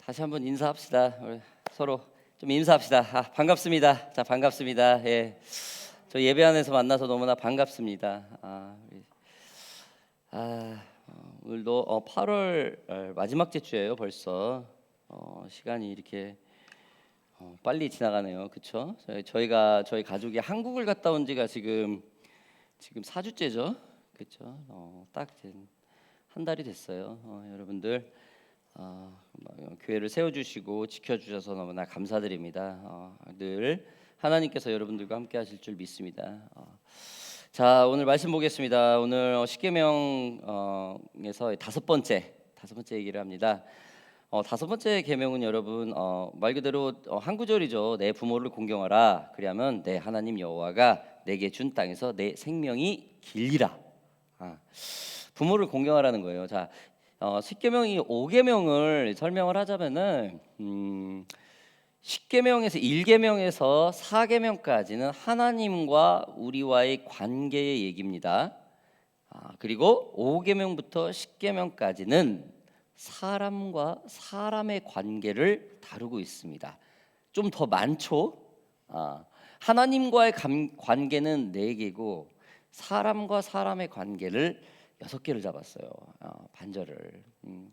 다시 한번 인사합시다. 우리 서로 좀 인사합시다. 반갑습니다. 자, 반갑습니다. 예, 저 예배 안에서 만나서 너무나 반갑습니다. 오늘도 8월 마지막 주예요. 벌써 시간이 이렇게 빨리 지나가네요. 그렇죠? 저희 가족이 한국을 갔다 온 지가 지금 4주째죠. 그렇죠? 딱 한 달이 됐어요. 여러분들 교회를 세워주시고 지켜주셔서 너무나 감사드립니다. 늘 하나님께서 여러분들과 함께 하실 줄 믿습니다. 자, 오늘 말씀 보겠습니다. 오늘 십계명에서 다섯 번째 얘기를 합니다. 다섯 번째 계명은 여러분 말 그대로 한 구절이죠. 내 부모를 공경하라. 그리하면 내 하나님 여호와가 내게 준 땅에서 내 생명이 길리라. 부모를 공경하라는 거예요. 자, 십계명이 5계명을 설명을 하자면은 10계명에서 1계명에서 4계명까지는 하나님과 우리와의 관계의 얘기입니다. 그리고 5계명부터 10계명까지는 사람과 사람의 관계를 다루고 있습니다. 좀 더 많죠. 하나님과의 관계는 4개고 사람과 사람의 관계를 6개를 잡았어요. 반절을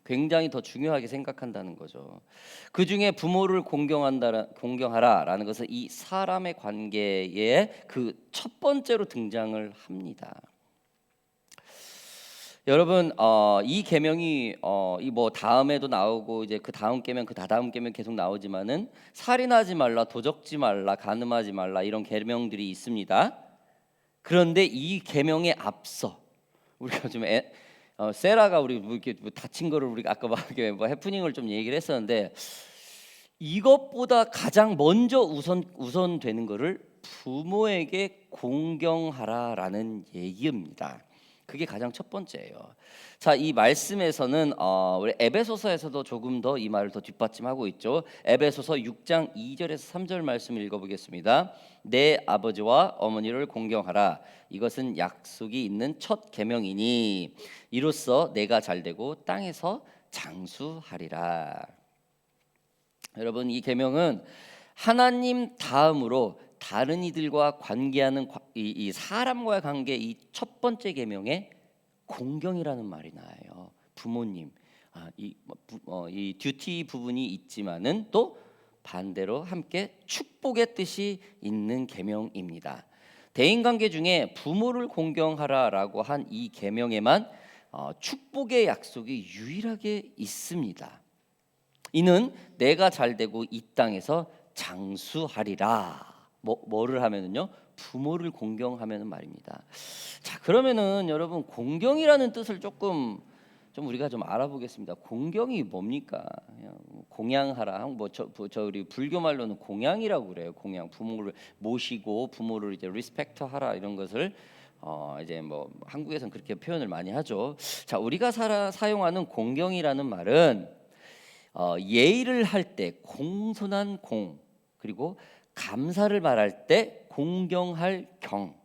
굉장히 더 중요하게 생각한다는 거죠. 그 중에 부모를 공경하라라는 것은 이 사람의 관계에 그 첫 번째로 등장을 합니다. 여러분, 이 계명이 이 뭐 다음에도 나오고 이제 그 다음 계명, 그 다다음 계명 계속 나오지만은 살인하지 말라, 도적지 말라, 간음하지 말라 이런 계명들이 있습니다. 그런데 이 계명에 앞서 우리가 좀 세라가 우리 뭐 이렇게 다친 거를 우리가 아까 막 뭐 해프닝을 좀 얘기를 했었는데 이것보다 가장 먼저 우선되는 거를 부모에게 공경하라라는 얘기입니다. 그게 가장 첫 번째예요. 자, 이 말씀에서는 우리 에베소서에서도 조금 더 이 말을 더 뒷받침하고 있죠. 에베소서 6장 2절에서 3절 말씀을 읽어보겠습니다. 내 아버지와 어머니를 공경하라. 이것은 약속이 있는 첫 계명이니 이로써 내가 잘되고 땅에서 장수하리라. 여러분, 이 계명은 하나님 다음으로 다른 이들과 관계하는 이 사람과의 관계 이 첫 번째 계명에 공경이라는 말이 나와요. 부모님, 이 듀티 부분이 있지만은 또 반대로 함께 축복의 뜻이 있는 계명입니다. 대인관계 중에 부모를 공경하라라고 한 이 계명에만 축복의 약속이 유일하게 있습니다. 이는 내가 잘되고 이 땅에서 장수하리라. 뭐를 하면은요? 부모를 공경하면은 말입니다. 자, 그러면은 여러분 공경이라는 뜻을 좀 우리가 좀 알아보겠습니다. 공경이 뭡니까? 공양하라. 저 우리 불교 말로는 공양이라고 그래요. 공양, 부모를 모시고 부모를 이제 리스펙트하라 이런 것을 이제 뭐 한국에서는 그렇게 표현을 많이 하죠. 자, 우리가 사용하는 공경이라는 말은 예의를 할 때 공손한 공, 그리고 감사를 말할 때 공경할 경,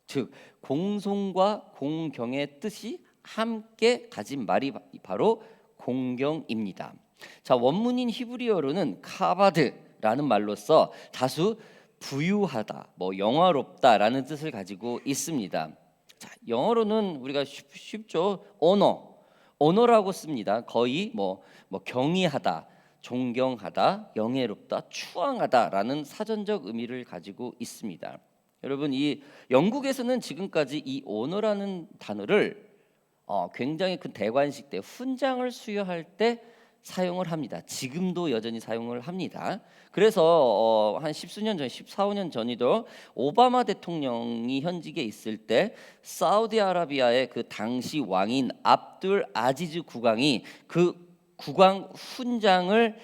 즉 공손과 공경의 뜻이 함께 가진 말이 바로 공경입니다. 자, 원문인 히브리어로는 카바드라는 말로써 다수 부유하다, 뭐 영화롭다라는 뜻을 가지고 있습니다. 자, 영어로는 우리가 쉽죠. 오너라고 씁니다. 거의 뭐 경의하다, 존경하다, 영예롭다, 추앙하다라는 사전적 의미를 가지고 있습니다. 여러분, 이 영국에서는 지금까지 이 오너라는 단어를 굉장히 큰 대관식 때 훈장을 수여할 때 사용을 합니다. 지금도 여전히 사용을 합니다. 그래서 한 10수년 전, 14~15년 전이도 오바마 대통령이 현직에 있을 때 사우디아라비아의 그 당시 왕인 압둘 아지즈 국왕이 그 국왕 훈장을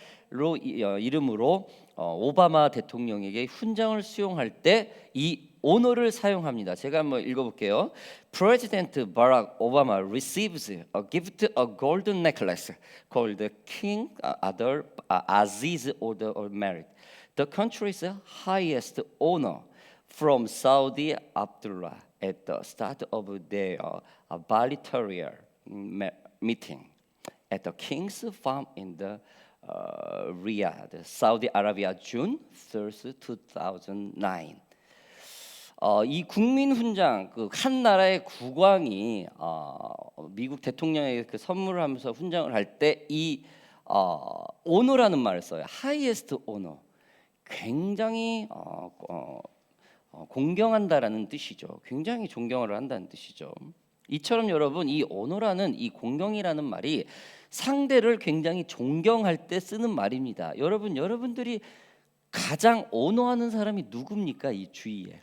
이름으로 오바마 대통령에게 훈장을 수용할 때 이 오너를 사용합니다. 제가 한번 읽어볼게요. President Barack Obama receives a gift a golden necklace called the King Aziz Order of Merit, the country's highest honor, from Saudi Abdullah at the start of their bilateral meeting. at the king's farm in the Riyadh, Saudi Arabia, June 3rd, 2009. 이 국민 훈장, 그 한 나라의 국왕이 미국 대통령에게 그 선물을 하면서 훈장을 할 때 이 오너라는 말을 써요. highest honor. 굉장히 공경한다라는 뜻이죠. 굉장히 존경을 한다는 뜻이죠. 이처럼 여러분, 이 오너라는, 이 공경이라는 말이 상대를 굉장히 존경할 때 쓰는 말입니다. 여러분들이 가장 오너하는 사람이 누굽니까? 이 주위에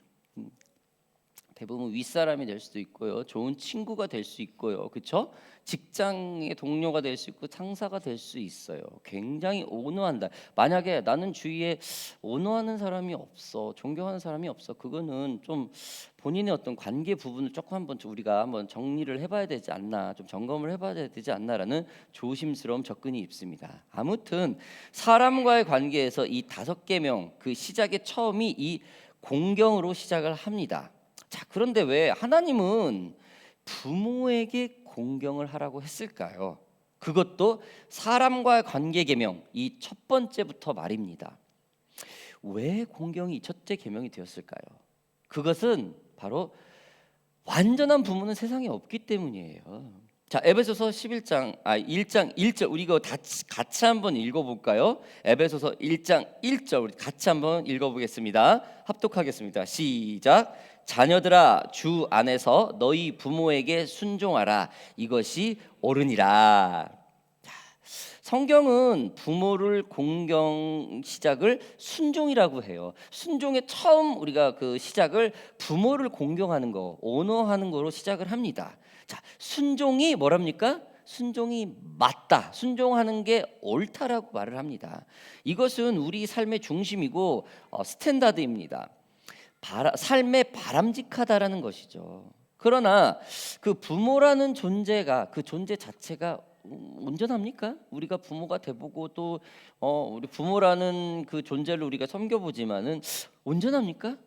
대부분 윗사람이 될 수도 있고요, 좋은 친구가 될 수 있고요, 그렇죠? 직장의 동료가 될 수 있고 상사가 될 수 있어요. 굉장히 오너한다. 만약에 나는 주위에 오너하는 사람이 없어, 존경하는 사람이 없어, 그거는 좀 본인의 어떤 관계 부분을 조금 한번 우리가 한번 정리를 해봐야 되지 않나, 좀 점검을 해봐야 되지 않나라는 조심스러운 접근이 있습니다. 아무튼 사람과의 관계에서 이 5계명 그 시작의 처음이 이 공경으로 시작을 합니다. 자, 그런데 왜 하나님은 부모에게 공경을 하라고 했을까요? 그것도 사람과의 관계 계명 이 첫 번째부터 말입니다. 왜 공경이 첫째 계명이 되었을까요? 그것은 바로 완전한 부모는 세상에 없기 때문이에요. 자, 에베소서 1장 1절 우리 이거 같이 한번 읽어볼까요? 에베소서 1장 1절 우리 같이 한번 읽어보겠습니다. 합독하겠습니다. 시작. 자녀들아, 주 안에서 너희 부모에게 순종하라. 이것이 옳으니라. 성경은 부모를 공경 시작을 순종이라고 해요. 순종의 처음 우리가 그 시작을 부모를 공경하는 거, 오너하는 거로 시작을 합니다. 자, 순종이 뭐랍니까? 순종이 맞다, 순종하는 게 옳다라고 말을 합니다. 이것은 우리 삶의 중심이고 스탠다드입니다. 삶에 바람직하다라는 것이죠. 그러나 그 부모라는 존재가, 그 존재 자체가 온전합니까? 우리가 부모가 돼보고 또 우리 부모라는 그 존재를 우리가 섬겨보지만은 온전합니까?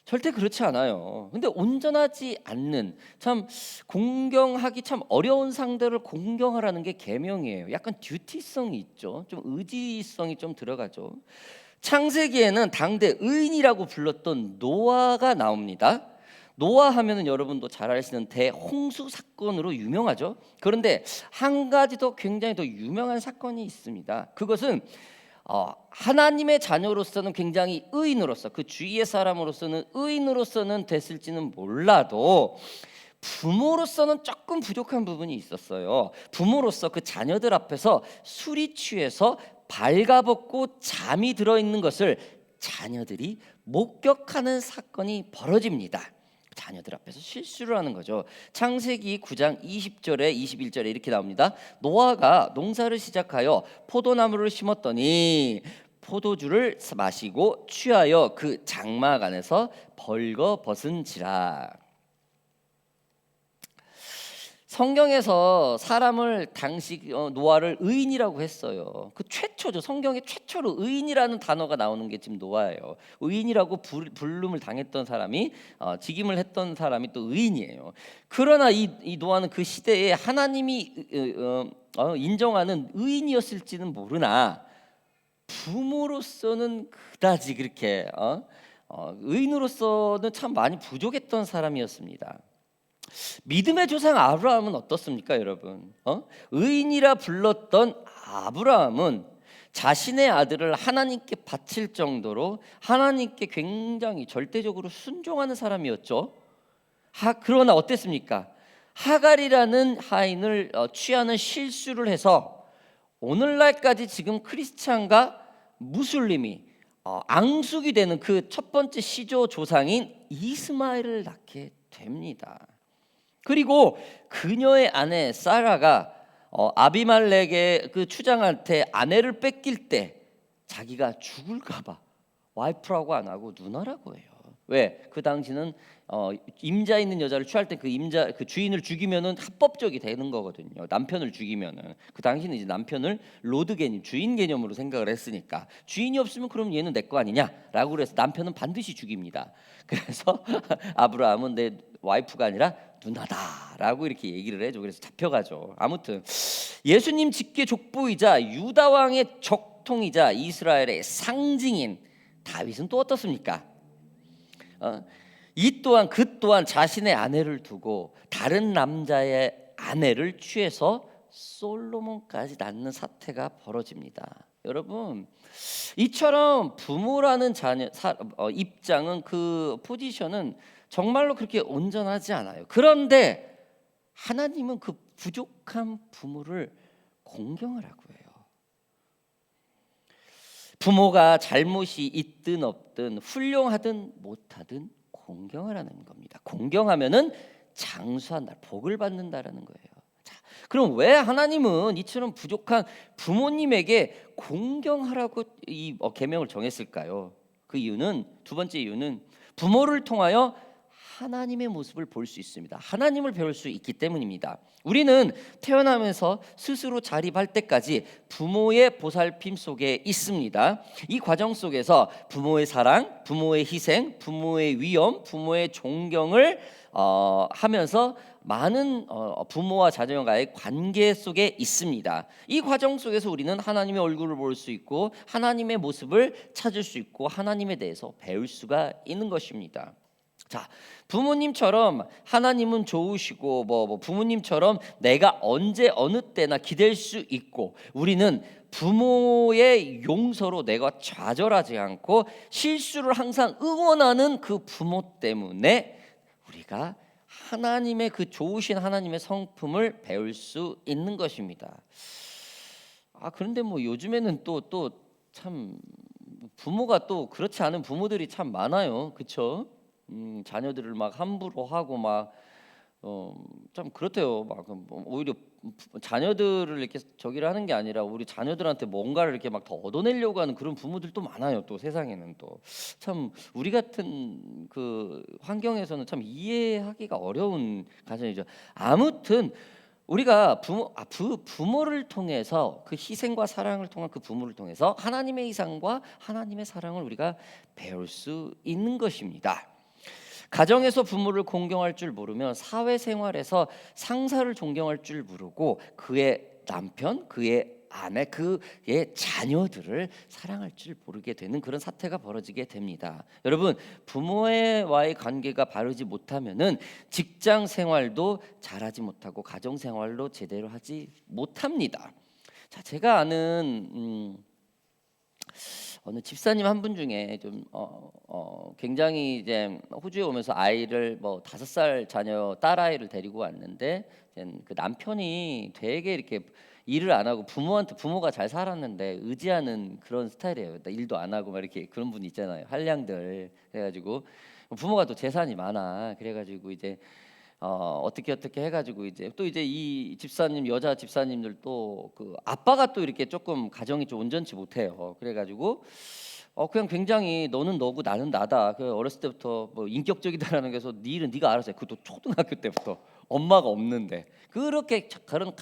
절대 그렇지 않아요. 근데 온전하지 않는, 참 공경하기 참 어려운 상대를 공경하라는 게 계명이에요. 약간 듀티성이 있죠. 좀 의지성이 좀 들어가죠. 창세기에는 당대 의인이라고 불렀던 노아가 나옵니다. 노아 하면은 여러분도 잘 아시는 대홍수 사건으로 유명하죠. 그런데 한 가지 더 굉장히 더 유명한 사건이 있습니다. 그것은 하나님의 자녀로서는 굉장히 의인으로서, 그 주위의 사람으로서는 의인으로서는 됐을지는 몰라도 부모로서는 조금 부족한 부분이 있었어요. 부모로서 그 자녀들 앞에서 술이 취해서 발가벗고 잠이 들어있는 것을 자녀들이 목격하는 사건이 벌어집니다. 자녀들 앞에서 실수를 하는 거죠. 창세기 9장 20절에 21절에 이렇게 나옵니다. 노아가 농사를 시작하여 포도나무를 심었더니 포도주를 마시고 취하여 그 장막 안에서 벌거벗은지라. 성경에서 사람을 당시 노아를 의인이라고 했어요. 그 최초죠. 성경에 최초로 의인이라는 단어가 나오는 게 지금 노아예요. 의인이라고 부름을 당했던 사람이, 직임을 했던 사람이 또 의인이에요. 그러나 이 노아는 그 시대에 하나님이 인정하는 의인이었을지는 모르나 부모로서는 그다지 그렇게 의인으로서는 참 많이 부족했던 사람이었습니다. 믿음의 조상 아브라함은 어떻습니까, 여러분? 의인이라 불렀던 아브라함은 자신의 아들을 하나님께 바칠 정도로 하나님께 굉장히 절대적으로 순종하는 사람이었죠. 그러나 어땠습니까? 하갈이라는 하인을 취하는 실수를 해서 오늘날까지 지금 크리스찬과 무슬림이 앙숙이 되는 그 첫 번째 시조 조상인 이스마엘을 낳게 됩니다. 그리고 그녀의 아내 사라가 아비말렉의 그 추장한테 아내를 뺏길 때 자기가 죽을까봐 와이프라고 안 하고 누나라고 해요. 왜? 그 당시는 임자 있는 여자를 취할 때 그 주인을 죽이면은 합법적이 되는 거거든요. 남편을 죽이면은 그 당시는 이제 남편을 로드 개념, 주인 개념으로 생각을 했으니까 주인이 없으면 그럼 얘는 내 거 아니냐라고 그래서 남편은 반드시 죽입니다. 그래서 아브라함은 내 와이프가 아니라 누나다라고 이렇게 얘기를 해줘. 그래서 잡혀가죠. 아무튼 예수님 직계 족보이자 유다 왕의 적통이자 이스라엘의 상징인 다윗은 또 어떻습니까? 이 또한 그 또한 자신의 아내를 두고 다른 남자의 아내를 취해서 솔로몬까지 낳는 사태가 벌어집니다. 여러분, 이처럼 부모라는 입장은 그 포지션은 정말로 그렇게 온전하지 않아요. 그런데 하나님은 그 부족한 부모를 공경을 하고 해요. 부모가 잘못이 있든 없든 훌륭하든 못하든 공경을 하는 겁니다. 공경하면은 장수한다, 복을 받는다라는 거예요. 자, 그럼 왜 하나님은 이처럼 부족한 부모님에게 공경하라고 이 계명을 정했을까요? 그 이유는 두 번째 이유는 부모를 통하여 하나님의 모습을 볼 수 있습니다. 하나님을 배울 수 있기 때문입니다. 우리는 태어나면서 스스로 자립할 때까지 부모의 보살핌 속에 있습니다. 이 과정 속에서 부모의 사랑, 부모의 희생, 부모의 위엄, 부모의 존경을 하면서 많은 부모와 자녀와의 관계 속에 있습니다. 이 과정 속에서 우리는 하나님의 얼굴을 볼 수 있고 하나님의 모습을 찾을 수 있고 하나님에 대해서 배울 수가 있는 것입니다. 자, 부모님처럼 하나님은 좋으시고 부모님처럼 내가 언제 어느 때나 기댈 수 있고 우리는 부모의 용서로 내가 좌절하지 않고 실수를 항상 응원하는 그 부모 때문에 우리가 하나님의 그 좋으신 하나님의 성품을 배울 수 있는 것입니다. 그런데 뭐 요즘에는 또 참 부모가 또 그렇지 않은 부모들이 참 많아요. 그렇죠? 자녀들을 막 함부로 하고 막 참 그렇대요. 막 오히려 자녀들을 이렇게 저기를 하는 게 아니라 우리 자녀들한테 뭔가를 이렇게 막 더 얻어내려고 하는 그런 부모들도 많아요. 또 세상에는 또 참 우리 같은 그 환경에서는 참 이해하기가 어려운 가정이죠. 아무튼 우리가 부모를 통해서 그 희생과 사랑을 통한 그 부모를 통해서 하나님의 이상과 하나님의 사랑을 우리가 배울 수 있는 것입니다. 가정에서 부모를 공경할 줄 모르면 사회생활에서 상사를 존경할 줄 모르고 그의 남편, 그의 아내, 그의 자녀들을 사랑할 줄 모르게 되는 그런 사태가 벌어지게 됩니다. 여러분, 부모와의 관계가 바르지 못하면은 직장 생활도 잘하지 못하고 가정 생활도 제대로 하지 못합니다. 자, 제가 아는 어느 집사님 한 분 중에 좀 굉장히 이제 호주에 오면서 아이를 뭐 5살 자녀 딸아이를 데리고 왔는데 그 남편이 되게 이렇게 일을 안 하고 부모가 잘 살았는데 의지하는 그런 스타일이에요. 일도 안 하고 막 이렇게 그런 분 있잖아요. 한량들. 그래가지고 부모가 또 재산이 많아. 그래가지고 이제 어떻게 해가지고 이제 또 이제 이 집사님 여자 집사님들 또 그 아빠가 또 이렇게 조금 가정이 좀 온전치 못해요. 그래가지고 그냥 굉장히 너는 너고 나는 나다. 그 어렸을 때부터 뭐 인격적이다라는 게서 네 일은 네가 알아서 해. 그것도 초등학교 때부터 엄마가 없는데 그렇게 그런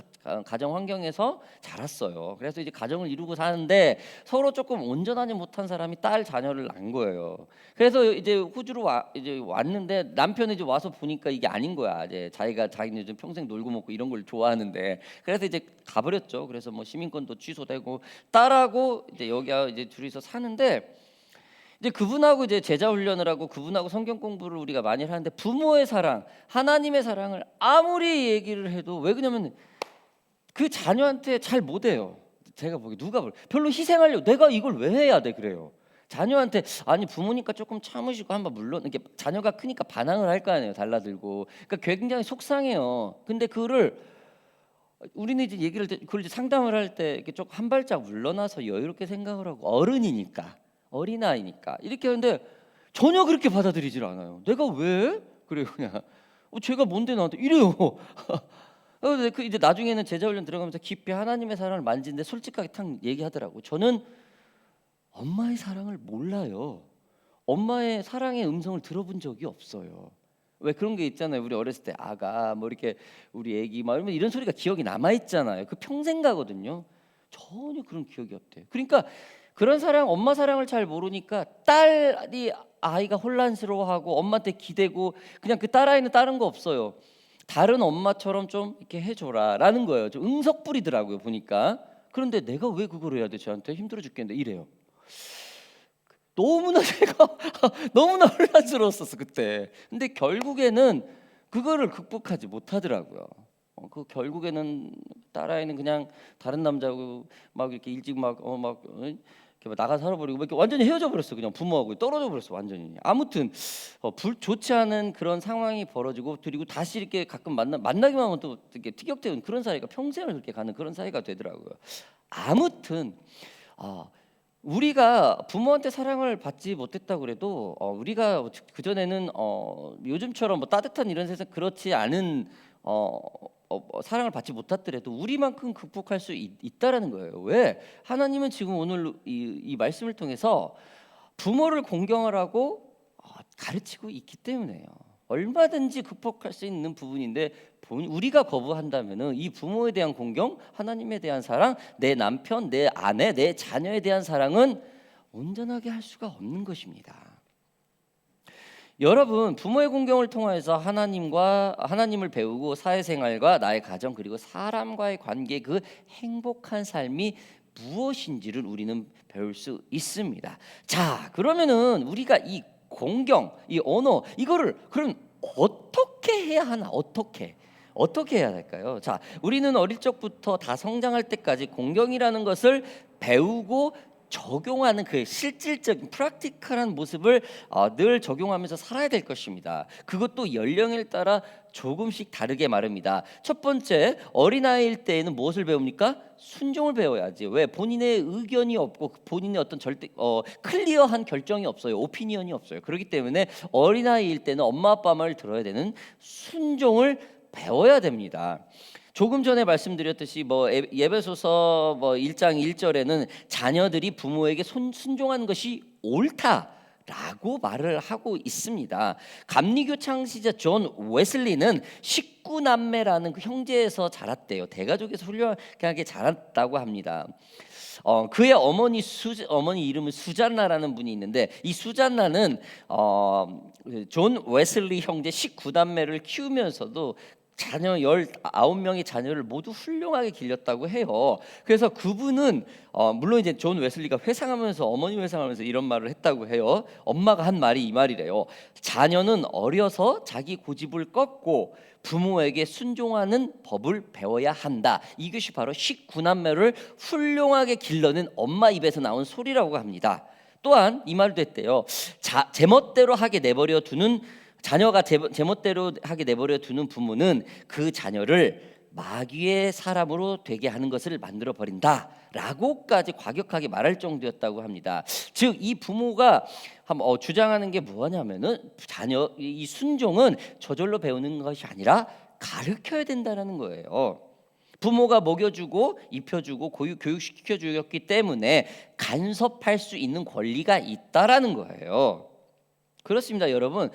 가정 환경에서 자랐어요. 그래서 이제 가정을 이루고 사는데 서로 조금 온전하지 못한 사람이 딸 자녀를 낳은 거예요. 그래서 이제 호주로 이제 왔는데 남편이 이제 와서 보니까 이게 아닌 거야. 이제 자기는 요즘 평생 놀고 먹고 이런 걸 좋아하는데 그래서 이제 가버렸죠. 그래서 뭐 시민권도 취소되고 딸하고 이제 여기가 이제 둘이서 사는데 이제 그분하고 이제 제자 훈련을 하고 그분하고 성경 공부를 우리가 많이 하는데 부모의 사랑, 하나님의 사랑을 아무리 얘기를 해도 왜 그러냐면 그 자녀한테 잘 못해요. 제가 보기 별로 희생하려고 내가 이걸 왜 해야 돼 그래요. 자녀한테 아니 부모니까 조금 참으시고 한번 물론 이렇게 자녀가 크니까 반항을 할 거 아니에요. 달라들고 그러니까 굉장히 속상해요. 근데 우리는 이제 그걸 이제 상담을 할 때 이렇게 좀 한 발짝 물러나서 여유롭게 생각을 하고 어린아이니까 이렇게 하는데 전혀 그렇게 받아들이질 않아요. 내가 왜 그래요 그냥 제가 뭔데 나한테 이래요. 그 이제 나중에는 제자 훈련 들어가면서 깊이 하나님의 사랑을 만지는데 솔직하게 탁 얘기하더라고. 저는 엄마의 사랑을 몰라요. 엄마의 사랑의 음성을 들어본 적이 없어요. 왜 그런 게 있잖아요. 우리 어렸을 때 아가 뭐 이렇게 우리 애기 막 이러면 이런 소리가 기억이 남아 있잖아요. 그 평생 가거든요. 전혀 그런 기억이 없대요. 그러니까 그런 사랑, 엄마 사랑을 잘 모르니까 딸이 아이가 혼란스러워하고 엄마한테 기대고 그냥 그 딸아이는 다른 거 없어요. 다른 엄마처럼 좀 이렇게 해줘라라는 거예요. 좀 응석 부리더라고요 보니까. 그런데 내가 왜 그걸 해야 돼? 저한테 힘들어 죽겠는데 이래요. 너무나 제가 너무나 혼란스러웠었어 그때. 근데 결국에는 그거를 극복하지 못하더라고요. 그 결국에는 딸아이는 그냥 다른 남자고 막 이렇게 일찍 이렇게 막 나가 살아버리고 막 이렇게 완전히 헤어져 버렸어. 그냥 부모하고 떨어져 버렸어 완전히. 아무튼 좋지 않은 그런 상황이 벌어지고 그리고 다시 이렇게 가끔 만나기만 하면 또 이렇게 티격태격 그런 사이가 평생을 그렇게 가는 그런 사이가 되더라고요. 아무튼 우리가 부모한테 사랑을 받지 못했다 그래도 우리가 그 전에는 요즘처럼 뭐 따뜻한 이런 세상 그렇지 않은 사랑을 받지 못했더라도 우리만큼 극복할 수 있다라는 거예요. 왜? 하나님은 지금 오늘 이 말씀을 통해서 부모를 공경하라고 가르치고 있기 때문에요. 얼마든지 극복할 수 있는 부분인데 우리가 거부한다면은 이 부모에 대한 공경, 하나님에 대한 사랑, 내 남편, 내 아내, 내 자녀에 대한 사랑은 온전하게 할 수가 없는 것입니다. 여러분, 부모의 공경을 통해서 하나님을 배우고 사회생활과 나의 가정 그리고 사람과의 관계 그 행복한 삶이 무엇인지를 우리는 배울 수 있습니다. 자, 그러면은 우리가 이 공경, 이 언어 이거를 그럼 어떻게 해야 하나? 어떻게 해야 될까요? 자, 우리는 어릴 적부터 다 성장할 때까지 공경이라는 것을 배우고 적용하는 그 실질적인 프랙티컬한 모습을 늘 적용하면서 살아야 될 것입니다. 그것도 연령에 따라 조금씩 다르게 말입니다. 첫 번째, 어린아이일 때에는 무엇을 배웁니까? 순종을 배워야지. 왜? 본인의 의견이 없고 본인의 어떤 클리어한 결정이 없어요. 오피니언이 없어요. 그렇기 때문에 어린아이일 때는 엄마 아빠 말을 들어야 되는 순종을 배워야 됩니다. 조금 전에 말씀드렸듯이 예배소서 1장 1절에는 자녀들이 부모에게 순종하는 것이 옳다라고 말을 하고 있습니다. 감리교 창시자 존 웨슬리는 19남매라는 그 형제에서 자랐대요. 대가족에서 훌륭하게 자랐다고 합니다. 그의 어머니 이름은 수잔나라는 분이 있는데 이 수잔나는 존 웨슬리 형제 19남매를 키우면서도 자녀 19명의 자녀를 모두 훌륭하게 길렀다고 해요. 그래서 그분은 물론 이제 존 웨슬리가 어머니 회상하면서 이런 말을 했다고 해요. 엄마가 한 말이 이 말이래요. 자녀는 어려서 자기 고집을 꺾고 부모에게 순종하는 법을 배워야 한다. 이것이 바로 19남매를 훌륭하게 길러낸 엄마 입에서 나온 소리라고 합니다. 또한 이 말도 했대요. 제멋대로 하게 내버려 두는 자녀가 제멋대로 하게 내버려 두는 부모는 그 자녀를 마귀의 사람으로 되게 하는 것을 만들어 버린다라고까지 과격하게 말할 정도였다고 합니다. 즉 이 부모가 주장하는 게 뭐냐면은 자녀 이 순종은 저절로 배우는 것이 아니라 가르쳐야 된다는 거예요. 부모가 먹여주고 입혀주고 교육시켜 주었기 때문에 간섭할 수 있는 권리가 있다라는 거예요. 그렇습니다, 여러분.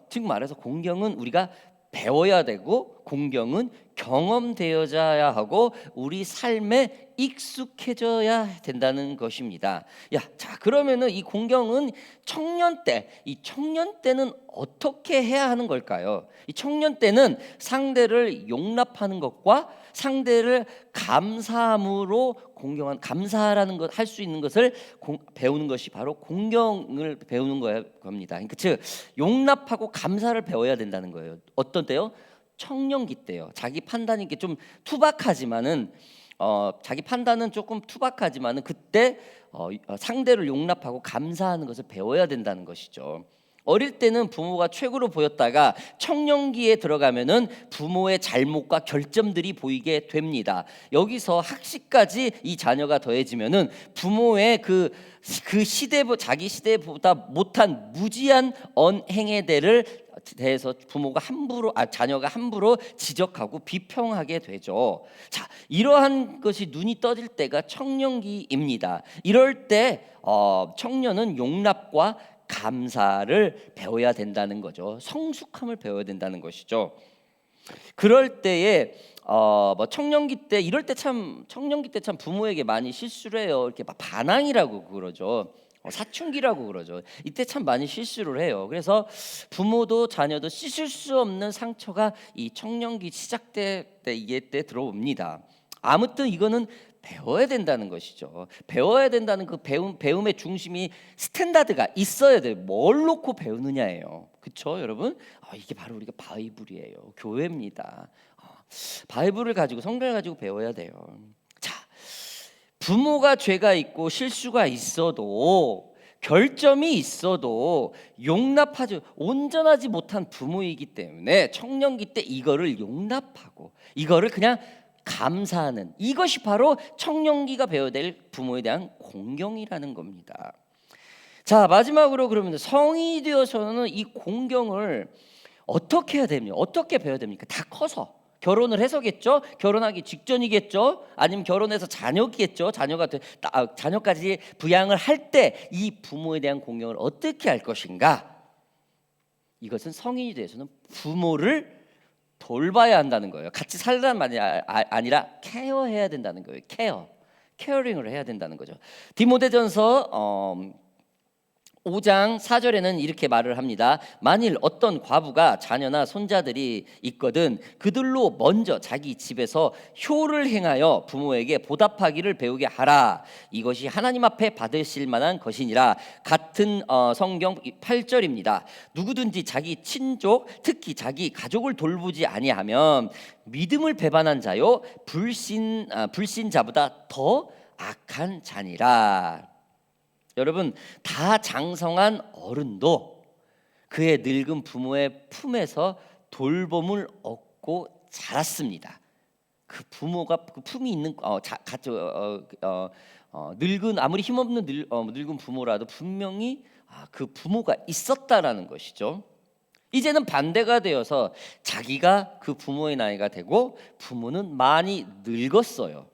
즉 말해서 공경은 우리가 배워야 되고 공경은 경험되어져야 하고 우리 삶에 익숙해져야 된다는 것입니다. 자 그러면은 이 공경은 청년 때는 어떻게 해야 하는 걸까요? 이 청년 때는 상대를 용납하는 것과 상대를 감사함으로 감사라는 것 할 수 있는 것을 배우는 것이 바로 공경을 배우는 겁니다. 그러니까 즉 용납하고 감사를 배워야 된다는 거예요. 어떤 때요? 청년기 때요. 자기 판단이 좀 투박하지만은 자기 판단은 조금 투박하지만은 그때 상대를 용납하고 감사하는 것을 배워야 된다는 것이죠. 어릴 때는 부모가 최고로 보였다가 청년기에 들어가면은 부모의 잘못과 결점들이 보이게 됩니다. 여기서 학시까지 이 자녀가 더해지면은 부모의 그 자기 시대보다 못한 무지한 언행에 대해서 자녀가 함부로 지적하고 비평하게 되죠. 자, 이러한 것이 눈이 떠질 때가 청년기입니다. 이럴 때 청년은 용납과 감사를 배워야 된다는 거죠. 성숙함을 배워야 된다는 것이죠. 그럴 때에 뭐 청년기 때 이럴 때 참 청년기 때 참 부모에게 많이 실수를 해요. 이렇게 막 반항이라고 그러죠. 사춘기라고 그러죠. 이때 참 많이 실수를 해요. 그래서 부모도 자녀도 씻을 수 없는 상처가 이 청년기 시작될 때 이게 때 들어옵니다. 아무튼 이거는 배워야 된다는 것이죠. 배워야 된다는 그 배움의 중심이 스탠다드가 있어야 돼요. 뭘 놓고 배우느냐예요. 그렇죠, 여러분? 이게 바로 우리가 바이블이에요. 교회입니다. 바이블을 가지고 성경을 가지고 배워야 돼요. 자, 부모가 죄가 있고 실수가 있어도 결점이 있어도 용납하지 온전하지 못한 부모이기 때문에 청년기 때 이거를 용납하고 이거를 그냥 감사하는 이것이 바로 청년기가 배워야 될 부모에 대한 공경이라는 겁니다. 자, 마지막으로 그러면 성인이 되어서는 이 공경을 어떻게 해야 됩니까? 어떻게 배워야 됩니까? 다 커서 결혼을 해서겠죠? 결혼하기 직전이겠죠? 아니면 결혼해서 자녀겠죠? 자녀까지 부양을 할 때 이 부모에 대한 공경을 어떻게 할 것인가? 이것은 성인이 되어서는 부모를 돌봐야 한다는 거예요. 같이 살라는 말이 아니라 케어해야 된다는 거예요. 케어링을 해야 된다는 거죠. 디모데전서 5장 4절에는 이렇게 말을 합니다. 만일 어떤 과부가 자녀나 손자들이 있거든 그들로 먼저 자기 집에서 효를 행하여 부모에게 보답하기를 배우게 하라. 이것이 하나님 앞에 받으실 만한 것이니라. 같은 성경 8절입니다. 누구든지 자기 친족 특히 자기 가족을 돌보지 아니하면 믿음을 배반한 자요 불신자보다 더 악한 자니라. 여러분, 다 장성한 어른도 그의 늙은 부모의 품에서 돌봄을 얻고 자랐습니다. 그 부모가 그 품이 있는 늙은 아무리 힘없는 늙은 부모라도 분명히 그 부모가 있었다라는 것이죠. 이제는 반대가 되어서 자기가 그 부모의 나이가 되고 부모는 많이 늙었어요.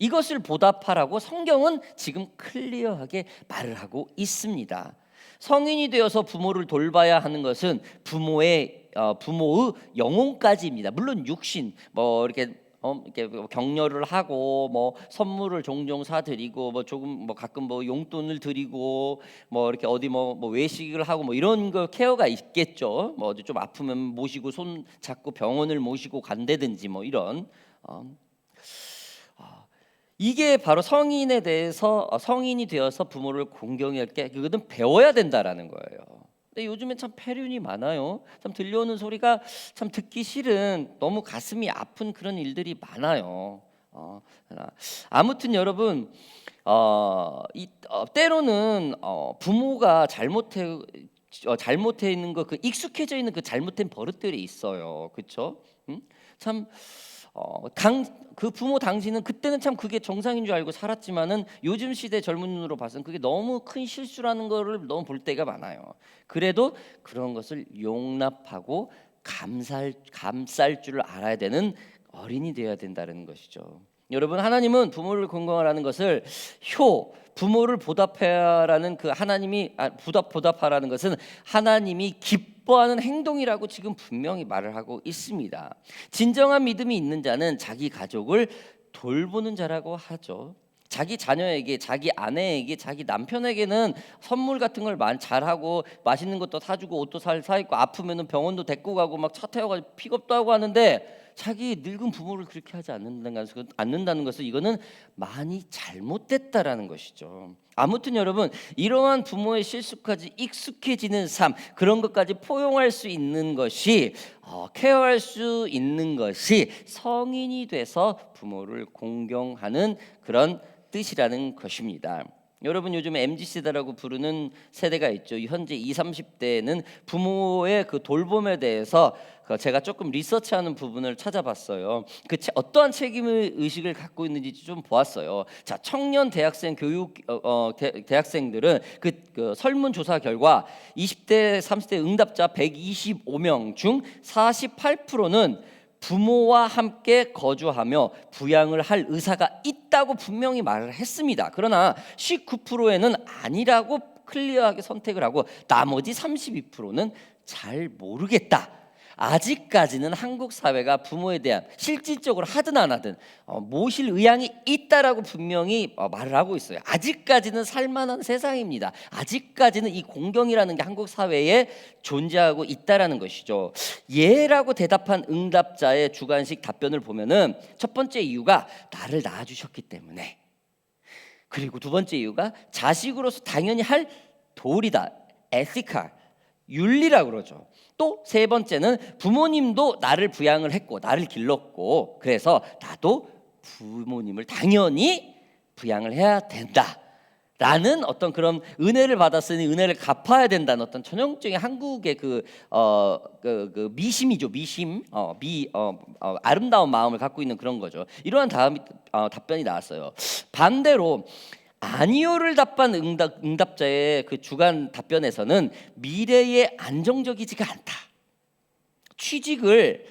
이것을 보답하라고 성경은 지금 클리어하게 말을 하고 있습니다. 성인이 되어서 부모를 돌봐야 하는 것은 부모의 영혼까지입니다. 물론 육신 이렇게 격려를 하고 선물을 종종 사드리고 조금 가끔 용돈을 드리고 이렇게 어디 외식을 하고 이런 거 케어가 있겠죠. 어디 좀 아프면 모시고 손 잡고 병원을 모시고 간다든지 이런 이게 바로 성인에 대해서 성인이 되어서 부모를 공경할 게 그거는 배워야 된다라는 거예요. 근데 요즘엔 참 폐륜이 많아요. 참 들려오는 소리가 참 듣기 싫은 너무 가슴이 아픈 그런 일들이 많아요. 아무튼 여러분 때로는 부모가 잘못해 있는 거 익숙해져 있는 그 잘못된 버릇들이 있어요. 그렇죠? 참 그 부모 당시는 그때는 참 그게 정상인 줄 알고 살았지만은 요즘 시대 젊은 눈으로 봐서는 그게 너무 큰 실수라는 거를 너무 볼 때가 많아요. 그래도 그런 것을 용납하고 감쌀 줄을 알아야 되는 어린이 되어야 된다는 것이죠. 여러분, 하나님은 부모를 공경하라는 것을 부모를 보답하라는 그 하나님이 보답하라는 것은 하나님이 기뻐하는 행동이라고 지금 분명히 말을 하고 있습니다. 진정한 믿음이 있는 자는 자기 가족을 돌보는 자라고 하죠. 자기 자녀에게, 자기 아내에게, 자기 남편에게는 선물 같은 걸 잘하고 맛있는 것도 사주고 옷도 사입고 아프면은 병원도 데리고 가고 차 태워가지고 픽업도 하고 하는데 자기 늙은 부모를 그렇게 하지 않는다는 것은 이거는 많이 잘못됐다라는 것이죠. 아무튼 여러분, 이러한 부모의 실수까지 익숙해지는 삶, 그런 것까지 포용할 수 있는 것이 케어할 수 있는 것이 성인이 돼서 부모를 공경하는 그런 뜻이라는 것입니다. 여러분, 요즘 MZ세대라고 부르는 세대가 있죠. 현재 20, 30대는 부모의 그 돌봄에 대해서 제가 조금 리서치하는 부분을 찾아봤어요. 어떠한 책임의 의식을 갖고 있는지 좀 보았어요. 자, 청년 대학생 대학생들은 그 설문조사 결과 20대, 30대 응답자 125명 중 48%는 부모와 함께 거주하며 부양을 할 의사가 있다고 분명히 말을 했습니다. 그러나 19%에는 아니라고 클리어하게 선택을 하고 나머지 32%는 잘 모르겠다. 아직까지는 한국 사회가 부모에 대한 실질적으로 하든 안 하든 모실 의향이 있다라고 분명히 말을 하고 있어요. 아직까지는 살만한 세상입니다. 아직까지는 이 공경이라는 게 한국 사회에 존재하고 있다라는 것이죠. 예라고 대답한 응답자의 주관식 답변을 보면은 첫 번째 이유가 나를 낳아주셨기 때문에, 그리고 두 번째 이유가 자식으로서 당연히 할 도리다, 에티컬, 윤리라고 그러죠. 또 세 번째는 부모님도 나를 부양을 했고 나를 길렀고 그래서 나도 부모님을 당연히 부양을 해야 된다라는 어떤 그런 은혜를 받았으니 은혜를 갚아야 된다는 어떤 전형적인 한국의 그 미심이죠. 미심, 아름다운 마음을 갖고 있는 그런 거죠. 이러한 답변이 나왔어요. 반대로 아니요를 답한 응답자의 그 주간 답변에서는 미래에 안정적이지가 않다. 취직을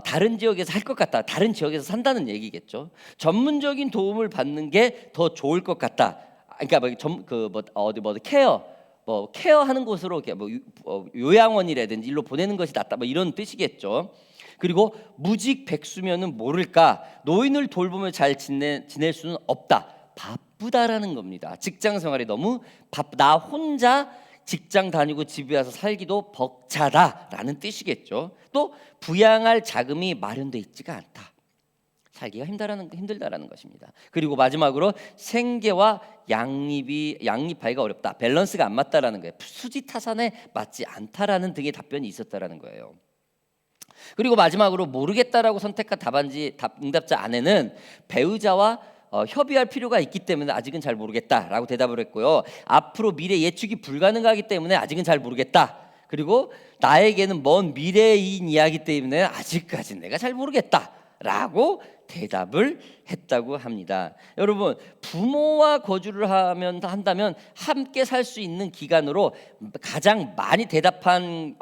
다른 지역에서 할 것 같다. 다른 지역에서 산다는 얘기겠죠. 전문적인 도움을 받는 게 더 좋을 것 같다. 그러니까 케어하는 곳으로 이렇게 요양원이라든지 일로 보내는 것이 낫다. 이런 뜻이겠죠. 그리고 무직 백수면은 모를까 노인을 돌보며 잘 지낼 수는 없다. 바쁘다라는 겁니다. 직장 생활이 너무 나 혼자 직장 다니고 집에 와서 살기도 벅차다라는 뜻이겠죠. 또 부양할 자금이 마련돼 있지가 않다. 살기가 힘들다라는 것입니다. 그리고 마지막으로 생계와 양립하기가 어렵다. 밸런스가 안 맞다라는 거예요. 수지타산에 맞지 않다라는 등의 답변이 있었다라는 거예요. 그리고 마지막으로 모르겠다라고 선택한 응답자 아내는 배우자와 협의할 필요가 있기 때문에 아직은 잘 모르겠다라고 대답을 했고요. 앞으로 미래 예측이 불가능하기 때문에 아직은 잘 모르겠다. 그리고 나에게는 먼 미래인 이야기 때문에 아직까지는 내가 잘 모르겠다라고 대답을 했다고 합니다. 여러분, 부모와 거주를 한다면 함께 살 수 있는 기간으로 가장 많이 대답한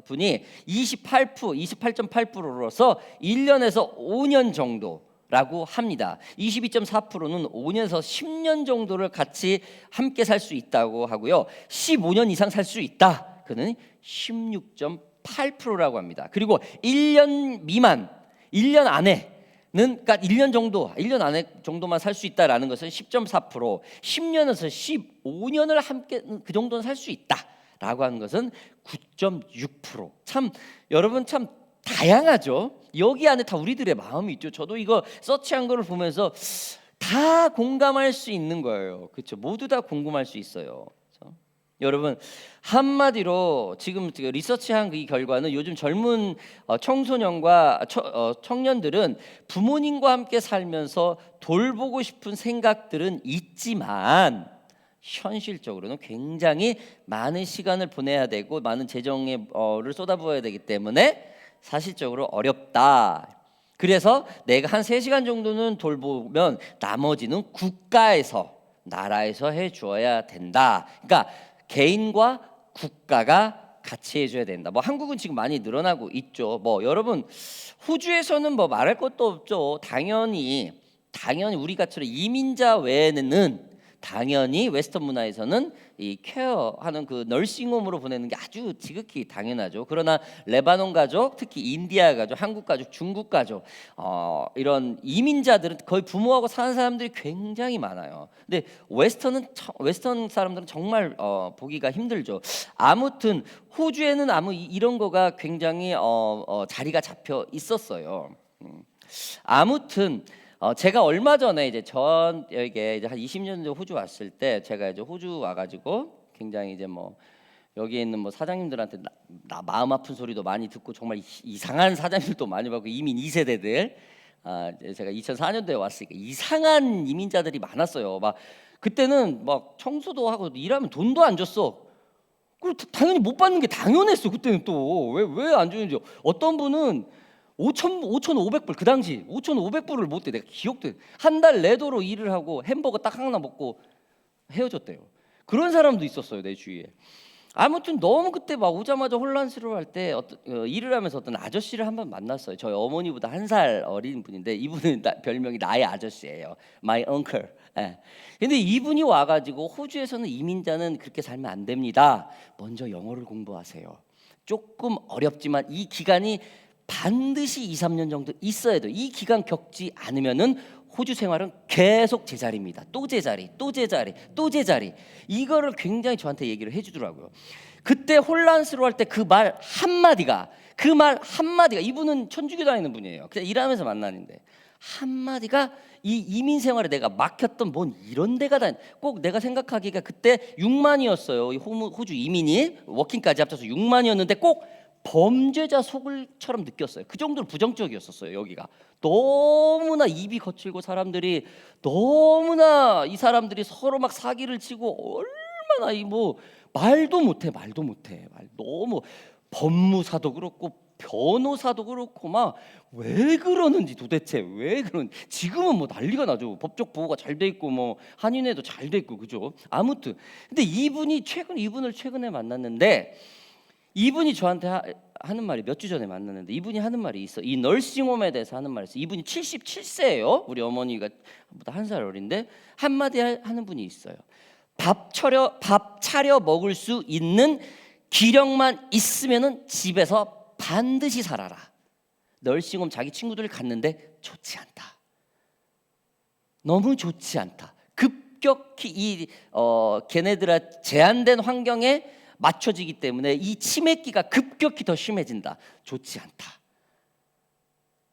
분이 28.8%로서 1년에서 5년 정도라고 합니다. 22.4%는 5년에서 10년 정도를 같이 함께 살 수 있다고 하고요. 15년 이상 살 수 있다. 그는 16.8%라고 합니다. 그리고 1년 미만, 1년 안에 그러니까 1년 안에 정도만 살 수 있다라는 것은 10.4%, 10년에서 15년을 함께 그 정도는 살 수 있다라고 하는 것은 9.6%. 참 여러분 참 다양하죠. 여기 안에 다 우리들의 마음이 있죠. 저도 이거 서치한 거를 보면서 다 공감할 수 있는 거예요. 그렇죠? 모두 다 공감할 수 있어요. 그렇죠? 여러분 한마디로 지금 리서치한 이 결과는 요즘 젊은 청소년과 청년들은 부모님과 함께 살면서 돌보고 싶은 생각들은 있지만 현실적으로는 굉장히 많은 시간을 보내야 되고 많은 재정을 쏟아부어야 되기 때문에 사실적으로 어렵다. 그래서 내가 한 3시간 정도는 돌보면 나머지는 국가에서 나라에서 해주어야 된다. 그러니까 개인과 국가가 같이 해줘야 된다. 한국은 지금 많이 늘어나고 있죠. 여러분 호주에서는 말할 것도 없죠. 당연히 우리가처럼 이민자 외에는 당연히 웨스턴 문화에서는 이 케어하는 그 널싱홈으로 보내는 게 아주 지극히 당연하죠. 그러나 레바논 가족, 특히 인디아 가족, 한국 가족, 중국 가족 이런 이민자들은 거의 부모하고 사는 사람들이 굉장히 많아요. 근데 웨스턴 사람들은 정말 보기가 힘들죠. 아무튼 호주에는 이런 거가 굉장히 자리가 잡혀 있었어요. 아무튼 제가 얼마 전에 이제 저에게 이제 한 20년 전에 호주 왔을 때 제가 이제 호주 와가지고 굉장히 이제 여기에 있는 사장님들한테 나 마음 아픈 소리도 많이 듣고 정말 이상한 사장님들도 많이 받고 이민 2세대들 제가 2004년도에 왔으니까 이상한 이민자들이 많았어요. 그때는 청소도 하고 일하면 돈도 안 줬어. 그리고 당연히 못 받는 게 당연했어. 그때는 또 왜 안 주는지. 어떤 분은 5,500불 그 당시 5,500불을 못 돼. 내가 기억돼. 한 달 내도록 일을 하고 햄버거 딱 하나 먹고 헤어졌대요. 그런 사람도 있었어요 내 주위에. 아무튼 너무 그때 막 오자마자 혼란스러워할 때 일을 하면서 어떤 아저씨를 한번 만났어요. 저희 어머니보다 1살 어린 분인데 이분은 별명이 나의 아저씨예요. My uncle. 예. 근데 이분이 와가지고 호주에서는 이민자는 그렇게 살면 안 됩니다. 먼저 영어를 공부하세요. 조금 어렵지만 이 기간이 반드시 2, 3년 정도 있어야 돼요. 이 기간 겪지 않으면은 호주 생활은 계속 제자리입니다. 또 제자리, 또 제자리, 또 제자리. 이거를 굉장히 저한테 얘기를 해주더라고요. 그때 혼란스러워할 때 그 말 한마디가 이분은 천주교 다니는 분이에요. 그냥 일하면서 만나는데 한마디가 이 이민 생활에 내가 막혔던 뭔 이런 데가 꼭 내가 생각하기가 그때 6만이었어요. 호주 이민이 워킹까지 합쳐서 6만이었는데 꼭 범죄자 속을처럼 느꼈어요. 그 정도로 부정적이었었어요. 여기가 너무나 입이 거칠고 사람들이 너무나 이 사람들이 서로 막 사기를 치고 얼마나 말도 못해. 너무 법무사도 그렇고 변호사도 그렇고 막 왜 그러는지 도대체 왜 그런 지금은 뭐 난리가 나죠. 법적 보호가 잘 돼 있고 뭐 한인회도 잘 돼 있고 그죠. 아무튼 근데 이분을 최근에 만났는데 이분이 저한테 하는 말이 몇 주 전에 만났는데 이분이 하는 말이 있어. 이 널싱홈에 대해서 하는 말이 있어. 이분이 77세예요. 우리 어머니가 보다 1살 어린데 한마디 하는 분이 있어요. 밥 차려 먹을 수 있는 기력만 있으면은 집에서 반드시 살아라. 널싱홈 자기 친구들 갔는데 좋지 않다. 너무 좋지 않다. 급격히 걔네들의 제한된 환경에 맞춰지기 때문에 이 치매기가 급격히 더 심해진다. 좋지 않다.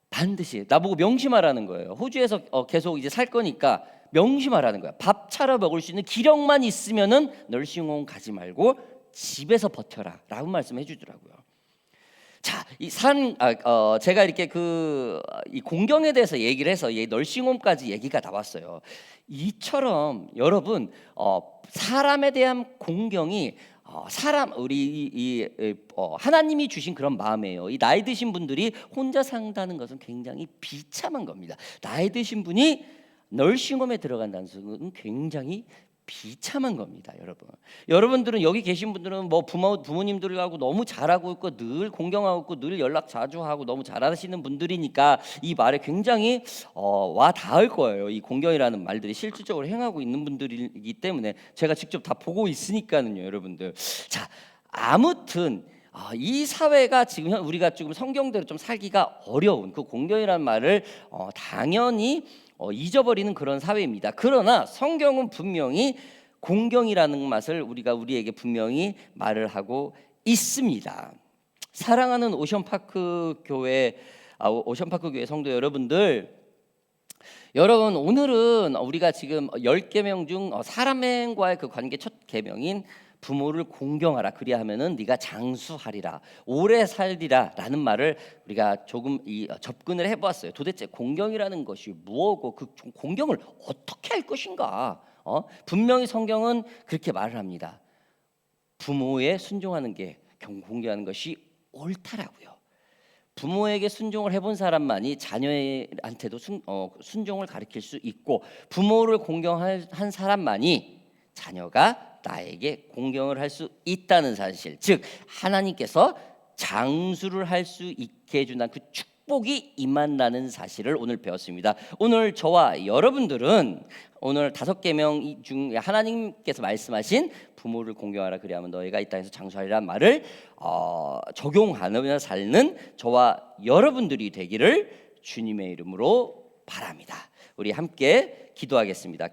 반드시 나보고 명심하라는 거예요. 호주에서 계속 이제 살 거니까 명심하라는 거야. 밥 차려 먹을 수 있는 기력만 있으면은 널싱홈 가지 말고 집에서 버텨라라고 말씀해 주더라고요. 자, 제가 이렇게 이 공경에 대해서 얘기를 해서 널싱홈까지 얘기가 나왔어요. 이처럼 여러분 사람에 대한 공경이 하나님이 주신 그런 마음이에요. 이 나이 드신 분들이 혼자 산다는 것은 굉장히 비참한 겁니다. 나이 드신 분이 널싱홈에 들어간다는 것은 굉장히 비참한 겁니다, 여러분. 여러분들은 여기 계신 분들은 뭐 부모님들하고 너무 잘하고 있고 늘 공경하고 있고 늘 연락 자주 하고 너무 잘하시는 분들이니까 이 말에 굉장히 와 닿을 거예요. 이 공경이라는 말들이 실질적으로 행하고 있는 분들이기 때문에 제가 직접 다 보고 있으니까는요, 여러분들. 자, 아무튼 이 사회가 지금 우리가 지금 성경대로 좀 살기가 어려운 그 공경이라는 말을 당연히 잊어버리는 그런 사회입니다. 그러나 성경은 분명히 공경이라는 맛을 우리에게 분명히 말을 하고 있습니다. 사랑하는 오션파크 교회 성도 여러분들, 여러분 오늘은 우리가 지금 10계명 중 사람과의 그 관계 첫 계명인 부모를 공경하라 그리하면은 네가 장수하리라 오래 살리라라는 말을 우리가 조금 접근을 해보았어요. 도대체 공경이라는 것이 무엇고 그 공경을 어떻게 할 것인가? 분명히 성경은 그렇게 말을 합니다. 부모에 순종하는 게 공경하는 것이 옳다라고요. 부모에게 순종을 해본 사람만이 자녀한테도 순종을 가르칠 수 있고 부모를 공경한 사람만이 자녀가 나에게 공경을 할 수 있다는 사실, 즉 하나님께서 장수를 할 수 있게 해준다는 그 축복이 임한다는 사실을 오늘 배웠습니다. 오늘 저와 여러분들은 오늘 5계명 중 하나님께서 말씀하신 부모를 공경하라 그리하면 너희가 이 땅에서 장수하리라는 말을 적용하며 살는 저와 여러분들이 되기를 주님의 이름으로 바랍니다. 우리 함께 기도하겠습니다.